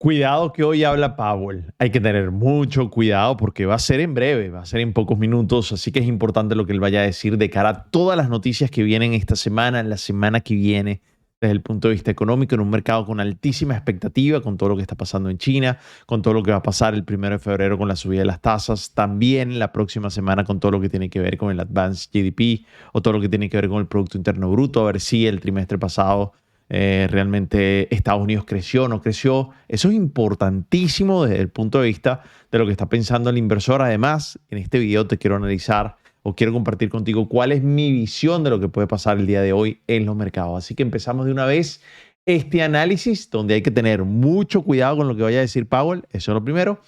Cuidado que hoy habla Powell. Hay que tener mucho cuidado porque va a ser en breve, va a ser en pocos minutos, así que es importante lo que él vaya a decir de cara a todas las noticias que vienen esta semana, la semana que viene, desde el punto de vista económico, en un mercado con altísima expectativa, con todo lo que está pasando en China, con todo lo que va a pasar el 1 de febrero con la subida de las tasas, también la próxima semana con todo lo que tiene que ver con el Advanced GDP o todo lo que tiene que ver con el Producto Interno Bruto, a ver si el trimestre pasado realmente Estados Unidos creció o no creció. Eso es importantísimo desde el punto de vista de lo que está pensando el inversor. Además, en este video te quiero analizar o quiero compartir contigo cuál es mi visión de lo que puede pasar el día de hoy en los mercados. Así que empezamos de una vez este análisis donde hay que tener mucho cuidado con lo que vaya a decir Powell. Eso es lo primero.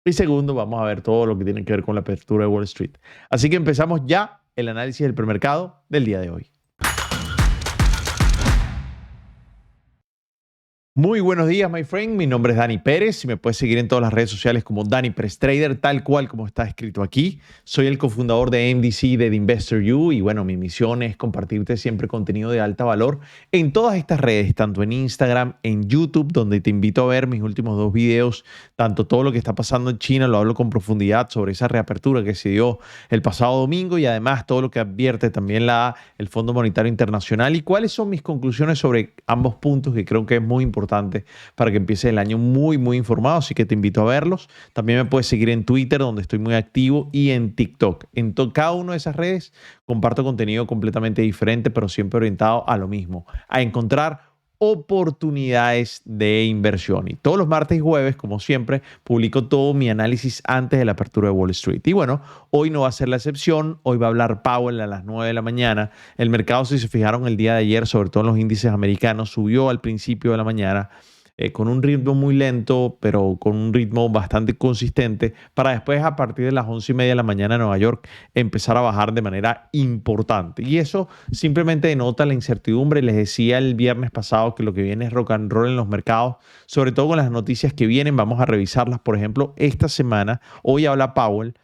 Y segundo, vamos a ver todo lo que tiene que ver con la apertura de Wall Street. Así que empezamos ya el análisis del premercado del día de hoy. Muy buenos días, my friend. Mi nombre es Dani Pérez y me puedes seguir en todas las redes sociales como Dani Pérez Trader, tal cual como está escrito aquí. Soy el cofundador de MDC de The Investor You y bueno, mi misión es compartirte siempre contenido de alta valor en todas estas redes, tanto en Instagram, en YouTube, donde te invito a ver mis últimos dos videos, tanto todo lo que está pasando en China, lo hablo con profundidad sobre esa reapertura que se dio el pasado domingo y además todo lo que advierte también el Fondo Monetario Internacional y cuáles son mis conclusiones sobre ambos puntos que creo que es muy importante para que empiece el año muy informado, así que te invito a verlos. También me puedes seguir en Twitter, donde estoy muy activo, y en TikTok. En cada una de esas redes comparto contenido completamente diferente, pero siempre orientado a lo mismo, a encontrar oportunidades de inversión. Y todos los martes y jueves, como siempre, publico todo mi análisis antes de la apertura de Wall Street. Y bueno, hoy no va a ser la excepción. Hoy va a hablar Powell a las 9 de la mañana. El mercado, si se fijaron el día de ayer, sobre todo en los índices americanos, subió al principio de la mañana con un ritmo muy lento, pero con un ritmo bastante consistente, para después a partir de las 11:30 de la mañana en Nueva York empezar a bajar de manera importante. Y eso simplemente denota la incertidumbre. Les decía el viernes pasado que lo que viene es rock and roll en los mercados, sobre todo con las noticias que vienen. Vamos a revisarlas, por ejemplo, esta semana. Hoy habla Powell.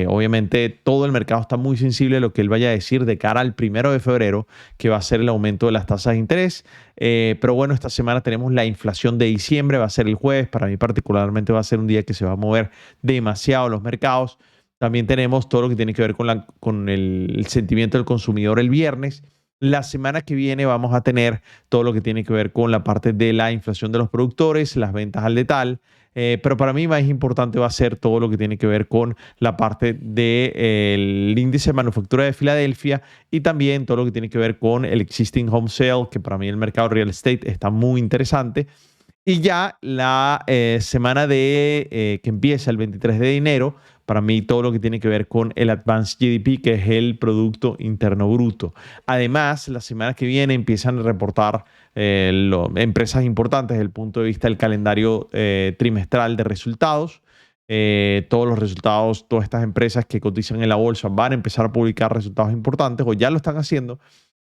Obviamente todo el mercado está muy sensible a lo que él vaya a decir de cara al 1 de febrero, que va a ser el aumento de las tasas de interés. Pero bueno, esta semana tenemos la inflación de diciembre, va a ser el jueves. Para mí particularmente va a ser un día que se va a mover demasiado los mercados. También tenemos todo lo que tiene que ver con el sentimiento del consumidor el viernes. La semana que viene vamos a tener todo lo que tiene que ver con la parte de la inflación de los productores, las ventas al detalle. Pero para mí más importante va a ser todo lo que tiene que ver con la parte del índice de manufactura de Filadelfia y también todo lo que tiene que ver con el existing home sale, que para mí el mercado real estate está muy interesante. Y ya la semana que empieza el 23 de enero, para mí todo lo que tiene que ver con el Advanced GDP, que es el Producto Interno Bruto. Además, la semana que viene empiezan a reportar empresas importantes desde el punto de vista del calendario trimestral de resultados. Todos los resultados, todas estas empresas que cotizan en la bolsa van a empezar a publicar resultados importantes o ya lo están haciendo,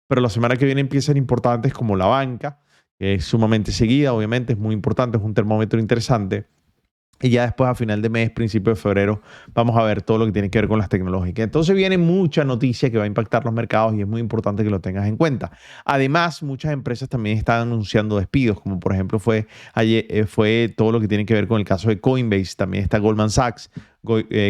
pero la semana que viene empiezan importantes como la banca, que es sumamente seguida, obviamente, es muy importante, es un termómetro interesante. Y ya después, a final de mes, principio de febrero, vamos a ver todo lo que tiene que ver con las tecnológicas. Entonces viene mucha noticia que va a impactar los mercados y es muy importante que lo tengas en cuenta. Además, muchas empresas también están anunciando despidos, como por ejemplo fue todo lo que tiene que ver con el caso de Coinbase. También está Goldman Sachs.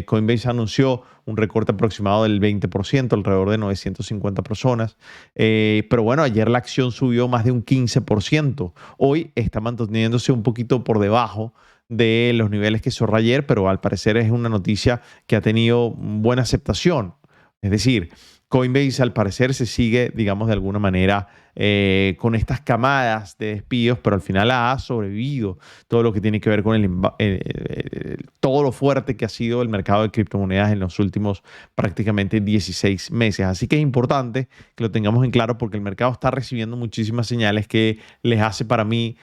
Coinbase anunció un recorte aproximado del 20%, alrededor de 950 personas. Pero bueno, ayer la acción subió más de un 15%. Hoy está manteniéndose un poquito por debajo de los niveles que cerró ayer, pero al parecer es una noticia que ha tenido buena aceptación. Es decir, Coinbase al parecer se sigue, digamos, de alguna manera con estas camadas de despidos, pero al final ha sobrevivido todo lo que tiene que ver con todo lo fuerte que ha sido el mercado de criptomonedas en los últimos prácticamente 16 meses. Así que es importante que lo tengamos en claro porque el mercado está recibiendo muchísimas señales que les hace para mí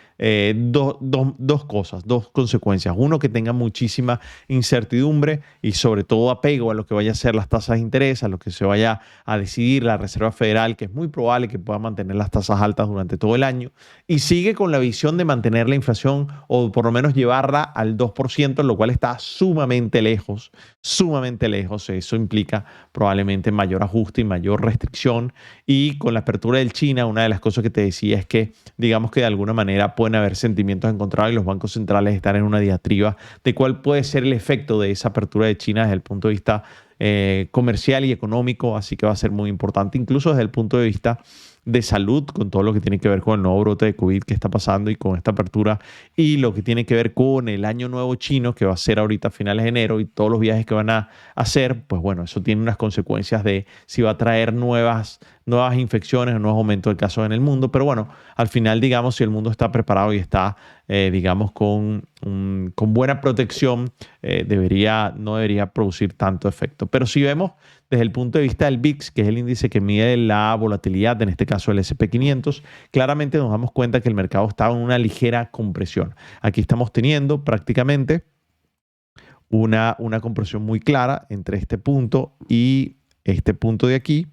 dos cosas, dos consecuencias. Uno, que tenga muchísima incertidumbre y sobre todo apego a lo que vaya a ser las tasas de interés, a lo que se vaya a decidir la Reserva Federal, que es muy probable que pueda mantener mantener las tasas altas durante todo el año y sigue con la visión de mantener la inflación o por lo menos llevarla al 2%, lo cual está sumamente lejos, sumamente lejos. Eso implica probablemente mayor ajuste y mayor restricción. Y con la apertura del China, una de las cosas que te decía es que, digamos que de alguna manera pueden haber sentimientos encontrados y los bancos centrales están en una diatriba de cuál puede ser el efecto de esa apertura de China desde el punto de vista comercial y económico, así que va a ser muy importante, incluso desde el punto de vista de salud, con todo lo que tiene que ver con el nuevo brote de COVID que está pasando y con esta apertura, y lo que tiene que ver con el año nuevo chino que va a ser ahorita a finales de enero y todos los viajes que van a hacer, pues bueno, eso tiene unas consecuencias de si va a traer nuevas infecciones o nuevos aumentos de casos en el mundo, pero bueno, al final, digamos, si el mundo está preparado y está, digamos, con buena protección, no debería producir tanto efecto. Pero si vemos desde el punto de vista del VIX, que es el índice que mide la volatilidad, en este caso el S&P 500, claramente nos damos cuenta que el mercado está en una ligera compresión. Aquí estamos teniendo prácticamente una compresión muy clara entre este punto y este punto de aquí,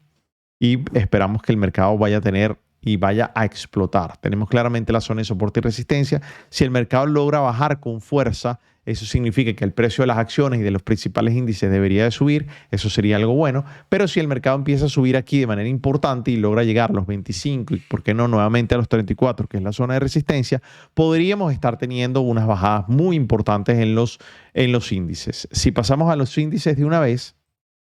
y esperamos que el mercado vaya a tener y vaya a explotar. Tenemos claramente la zona de soporte y resistencia. Si el mercado logra bajar con fuerza, eso significa que el precio de las acciones y de los principales índices debería de subir. Eso sería algo bueno. Pero si el mercado empieza a subir aquí de manera importante y logra llegar a los 25 y, ¿por qué no, nuevamente a los 34, que es la zona de resistencia, podríamos estar teniendo unas bajadas muy importantes en los índices. Si pasamos a los índices de una vez,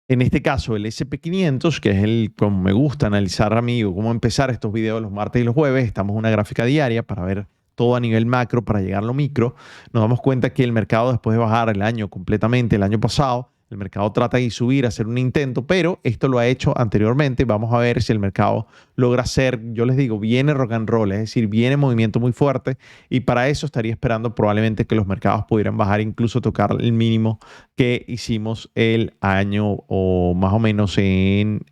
en este caso, el S&P 500, que es el como me gusta analizar a mí o cómo empezar estos videos los martes y los jueves, estamos en una gráfica diaria para ver todo a nivel macro, para llegar a lo micro. Nos damos cuenta que el mercado, después de bajar el año completamente, el año pasado, el mercado trata de subir, hacer un intento, pero esto lo ha hecho anteriormente. Vamos a ver si el mercado logra hacer, yo les digo, viene rock and roll, es decir, viene movimiento muy fuerte, y para eso estaría esperando probablemente que los mercados pudieran bajar, incluso tocar el mínimo que hicimos el año o más o menos en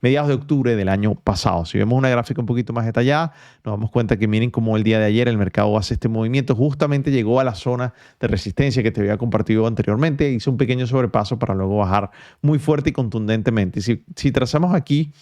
mediados de octubre del año pasado. Si vemos una gráfica un poquito más detallada, nos damos cuenta que miren cómo el día de ayer el mercado hace este movimiento. Justamente llegó a la zona de resistencia que te había compartido anteriormente, hizo un pequeño sobrepaso para luego bajar muy fuerte y contundentemente. Si trazamos aquí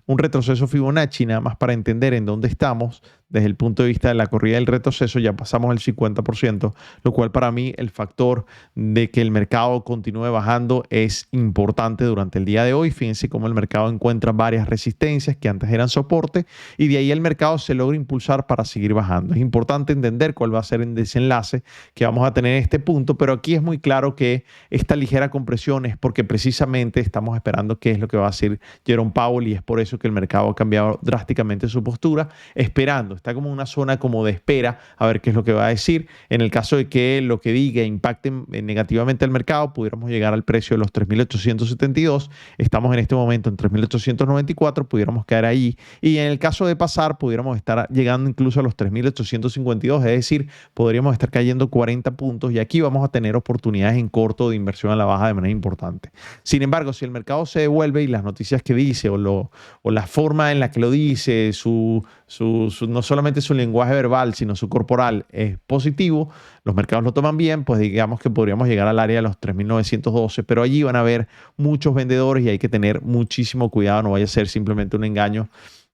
un retroceso Fibonacci, nada más para entender en dónde estamos, desde el punto de vista de la corrida del retroceso, ya pasamos el 50%, lo cual para mí el factor de que el mercado continúe bajando es importante durante el día de hoy. Fíjense cómo el mercado encuentra varias resistencias que antes eran soporte y de ahí el mercado se logra impulsar para seguir bajando. Es importante entender cuál va a ser el desenlace que vamos a tener en este punto, pero aquí es muy claro que esta ligera compresión es porque precisamente estamos esperando qué es lo que va a hacer Jerome Powell, y es por eso que el mercado ha cambiado drásticamente su postura, esperando. Está como una zona como de espera a ver qué es lo que va a decir. En el caso de que lo que diga impacte negativamente al mercado, pudiéramos llegar al precio de los 3.872. Estamos en este momento en 3.894, pudiéramos quedar ahí. Y en el caso de pasar, pudiéramos estar llegando incluso a los 3.852, es decir, podríamos estar cayendo 40 puntos y aquí vamos a tener oportunidades en corto de inversión a la baja de manera importante. Sin embargo, si el mercado se devuelve y las noticias que dice o la forma en la que lo dice, no solamente su lenguaje verbal, sino su corporal es positivo, los mercados lo toman bien, pues digamos que podríamos llegar al área de los 3.912, pero allí van a haber muchos vendedores y hay que tener muchísimo cuidado, no vaya a ser simplemente un engaño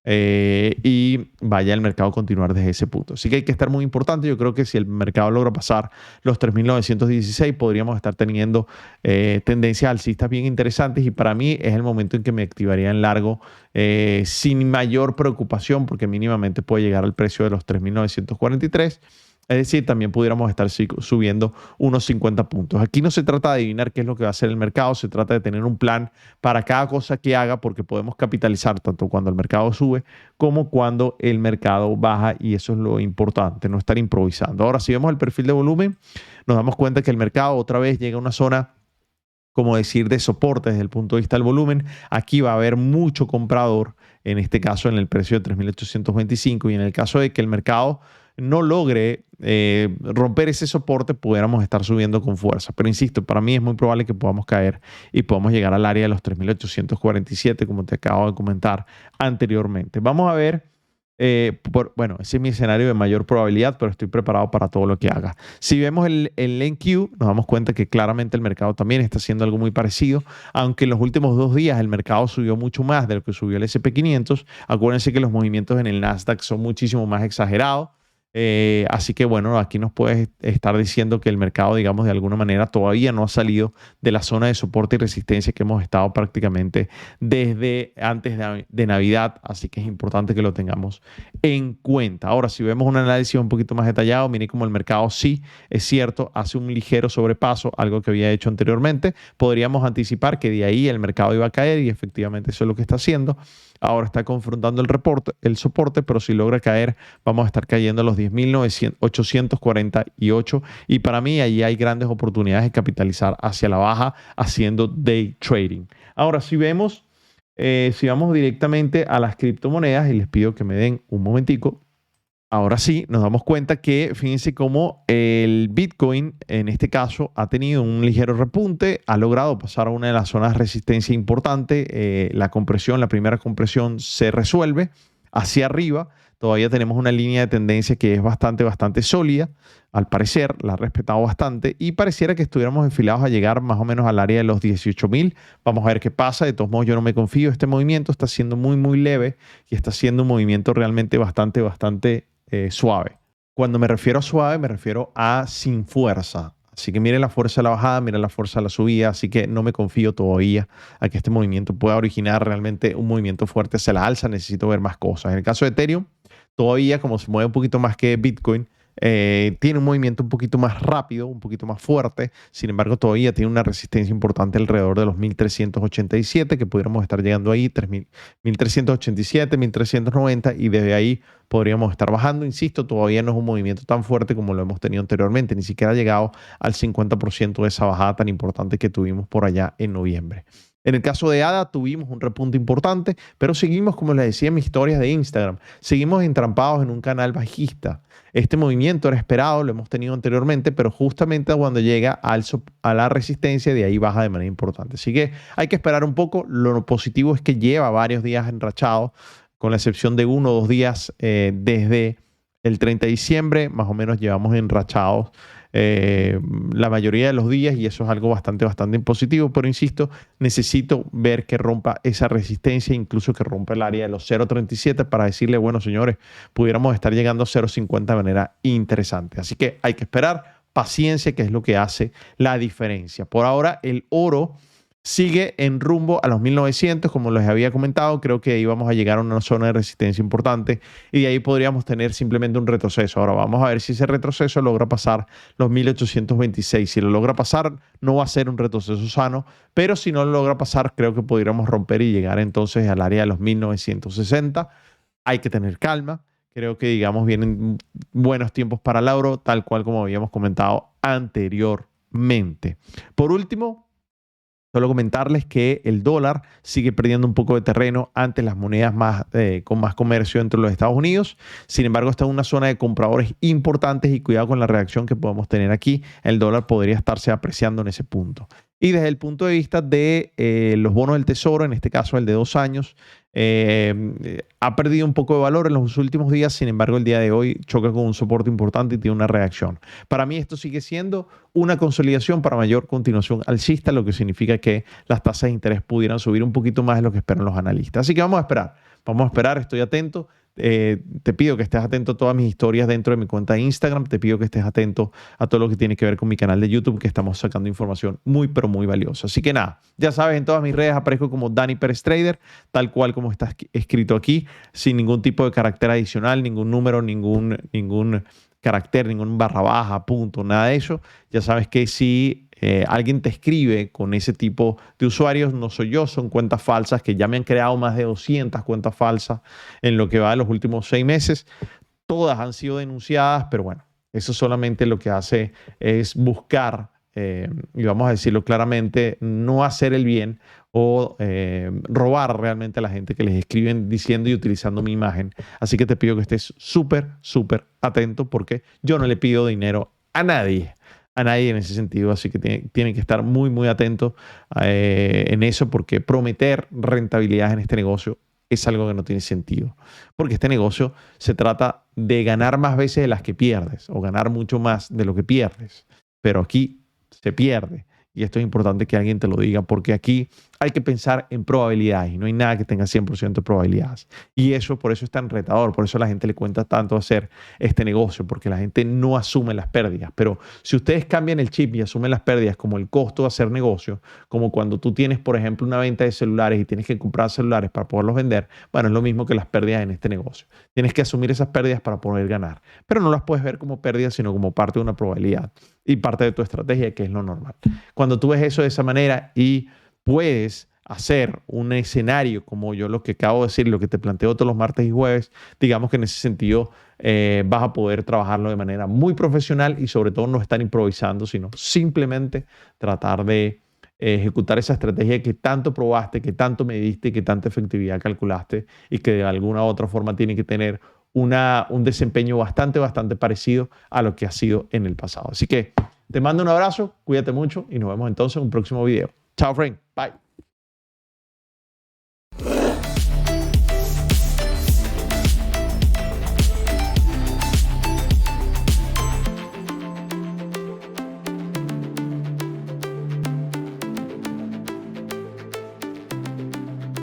y vaya el mercado a continuar desde ese punto. Así que hay que estar muy importante. Yo creo que si el mercado logra pasar los 3.916, podríamos estar teniendo tendencias alcistas bien interesantes, y para mí es el momento en que me activaría en largo sin mayor preocupación, porque mínimamente puede llegar al precio de los 3.943. Es decir, también pudiéramos estar subiendo unos 50 puntos. Aquí no se trata de adivinar qué es lo que va a hacer el mercado, se trata de tener un plan para cada cosa que haga, porque podemos capitalizar tanto cuando el mercado sube como cuando el mercado baja, y eso es lo importante, no estar improvisando. Ahora, si vemos el perfil de volumen, nos damos cuenta que el mercado otra vez llega a una zona, como decir, de soporte desde el punto de vista del volumen. Aquí va a haber mucho comprador, en este caso en el precio de 3.825, y en el caso de que el mercado no logre romper ese soporte, pudiéramos estar subiendo con fuerza. Pero insisto, para mí es muy probable que podamos caer y podamos llegar al área de los 3.847, como te acabo de comentar anteriormente. Vamos a ver Bueno, ese es mi escenario de mayor probabilidad, pero estoy preparado para todo lo que haga. Si vemos el NQ, nos damos cuenta que claramente el mercado también está haciendo algo muy parecido, aunque en los últimos 2 días el mercado subió mucho más de lo que subió el SP 500. Acuérdense que los movimientos en el Nasdaq son muchísimo más exagerados. Así que bueno, aquí nos puedes estar diciendo que el mercado, digamos, de alguna manera todavía no ha salido de la zona de soporte y resistencia que hemos estado prácticamente desde antes de Navidad. Así que es importante que lo tengamos en cuenta. Ahora, si vemos un análisis un poquito más detallado, mire cómo el mercado sí, es cierto, hace un ligero sobrepaso, algo que había hecho anteriormente. Podríamos anticipar que de ahí el mercado iba a caer y efectivamente eso es lo que está haciendo. Ahora está confrontando el soporte, pero si logra caer, vamos a estar cayendo a los 10.848 y para mí ahí hay grandes oportunidades de capitalizar hacia la baja haciendo day trading. Ahora, si vamos directamente a las criptomonedas y les pido que me den un momentico. Ahora sí, nos damos cuenta que fíjense cómo el Bitcoin, en este caso, ha tenido un ligero repunte, ha logrado pasar a una de las zonas de resistencia importante. La primera compresión se resuelve hacia arriba. Todavía tenemos una línea de tendencia que es bastante sólida. Al parecer, la ha respetado bastante y pareciera que estuviéramos enfilados a llegar más o menos al área de los 18.000. Vamos a ver qué pasa. De todos modos, yo no me confío. Este movimiento está siendo muy leve y está siendo un movimiento realmente bastante suave. Cuando me refiero a suave, me refiero a sin fuerza. Así que miren la fuerza de la bajada, miren la fuerza de la subida. Así que no me confío todavía a que este movimiento pueda originar realmente un movimiento fuerte hacia la alza. Necesito ver más cosas. En el caso de Ethereum, todavía como se mueve un poquito más que Bitcoin, tiene un movimiento un poquito más rápido, un poquito más fuerte. Sin embargo, todavía tiene una resistencia importante alrededor de los 1387, que pudiéramos estar llegando ahí, 1387, 1390, y desde ahí podríamos estar bajando. Insisto, todavía no es un movimiento tan fuerte como lo hemos tenido anteriormente, ni siquiera ha llegado al 50% de esa bajada tan importante que tuvimos por allá en noviembre. En el caso de ADA tuvimos un repunte importante, pero seguimos, como les decía en mis historias de Instagram, seguimos entrampados en un canal bajista. Este movimiento era esperado, lo hemos tenido anteriormente, pero justamente cuando llega a la resistencia, de ahí baja de manera importante. Así que hay que esperar un poco. Lo positivo es que lleva varios días enrachado, con la excepción de 1 o 2 días desde el 30 de diciembre, más o menos llevamos enrachados la mayoría de los días y eso es algo bastante positivo, pero insisto, necesito ver que rompa esa resistencia, incluso que rompa el área de los 0.37 para decirle, bueno, señores, pudiéramos estar llegando a 0.50 de manera interesante. Así que hay que esperar, paciencia, que es lo que hace la diferencia. Por ahora, el oro sigue en rumbo a los 1900, como les había comentado. Creo que ahí vamos a llegar a una zona de resistencia importante y de ahí podríamos tener simplemente un retroceso. Ahora vamos a ver si ese retroceso logra pasar los 1826. Si lo logra pasar, no va a ser un retroceso sano, pero si no lo logra pasar, creo que podríamos romper y llegar entonces al área de los 1960. Hay que tener calma. Creo que, digamos, vienen buenos tiempos para el oro, tal cual como habíamos comentado anteriormente. Por último, solo comentarles que el dólar sigue perdiendo un poco de terreno ante las monedas con más comercio dentro de los Estados Unidos. Sin embargo, está en una zona de compradores importantes y cuidado con la reacción que podemos tener aquí. El dólar podría estarse apreciando en ese punto. Y desde el punto de vista de los bonos del tesoro, en este caso el de 2 años, ha perdido un poco de valor en los últimos días. Sin embargo, el día de hoy choca con un soporte importante y tiene una reacción. Para mí esto sigue siendo una consolidación para mayor continuación alcista, lo que significa que las tasas de interés pudieran subir un poquito más de lo que esperan los analistas. Así que vamos a esperar, estoy atento. Te pido que estés atento a todas mis historias dentro de mi cuenta de Instagram. Te pido que estés atento a todo lo que tiene que ver con mi canal de YouTube, que estamos sacando información pero muy valiosa. Así que nada, ya sabes, en todas mis redes aparezco como Dani Pérez Trader, tal cual como está escrito aquí, sin ningún tipo de carácter adicional, ningún número, ningún carácter, ningún barra baja, punto, nada de eso. Ya sabes que si alguien te escribe con ese tipo de usuarios, no soy yo, son cuentas falsas que ya me han creado más de 200 cuentas falsas en lo que va de los últimos 6 meses. Todas han sido denunciadas, pero bueno, eso solamente lo que hace es buscar, y vamos a decirlo claramente, no hacer el bien o robar realmente a la gente que les escriben diciendo y utilizando mi imagen. Así que te pido que estés súper atento porque yo no le pido dinero a nadie en ese sentido, así que tienen que estar muy atentos en eso porque prometer rentabilidad en este negocio es algo que no tiene sentido. Porque este negocio se trata de ganar más veces de las que pierdes o ganar mucho más de lo que pierdes. Pero aquí se pierde. Y esto es importante que alguien te lo diga porque aquí hay que pensar en probabilidades y no hay nada que tenga 100% de probabilidades. Y eso por eso es tan retador, por eso a la gente le cuenta tanto hacer este negocio, porque la gente no asume las pérdidas. Pero si ustedes cambian el chip y asumen las pérdidas como el costo de hacer negocio, como cuando tú tienes, por ejemplo, una venta de celulares y tienes que comprar celulares para poderlos vender, bueno, es lo mismo que las pérdidas en este negocio. Tienes que asumir esas pérdidas para poder ganar, pero no las puedes ver como pérdidas, sino como parte de una probabilidad y parte de tu estrategia, que es lo normal. Cuando tú ves eso de esa manera y puedes hacer un escenario como yo lo que acabo de decir, lo que te planteo todos los martes y jueves, digamos que en ese sentido vas a poder trabajarlo de manera muy profesional y sobre todo no estar improvisando, sino simplemente tratar de ejecutar esa estrategia que tanto probaste, que tanto mediste, que tanta efectividad calculaste y que de alguna u otra forma tiene que tener un desempeño bastante parecido a lo que ha sido en el pasado. Así que te mando un abrazo, cuídate mucho y nos vemos entonces en un próximo video. Chao, friend. Bye.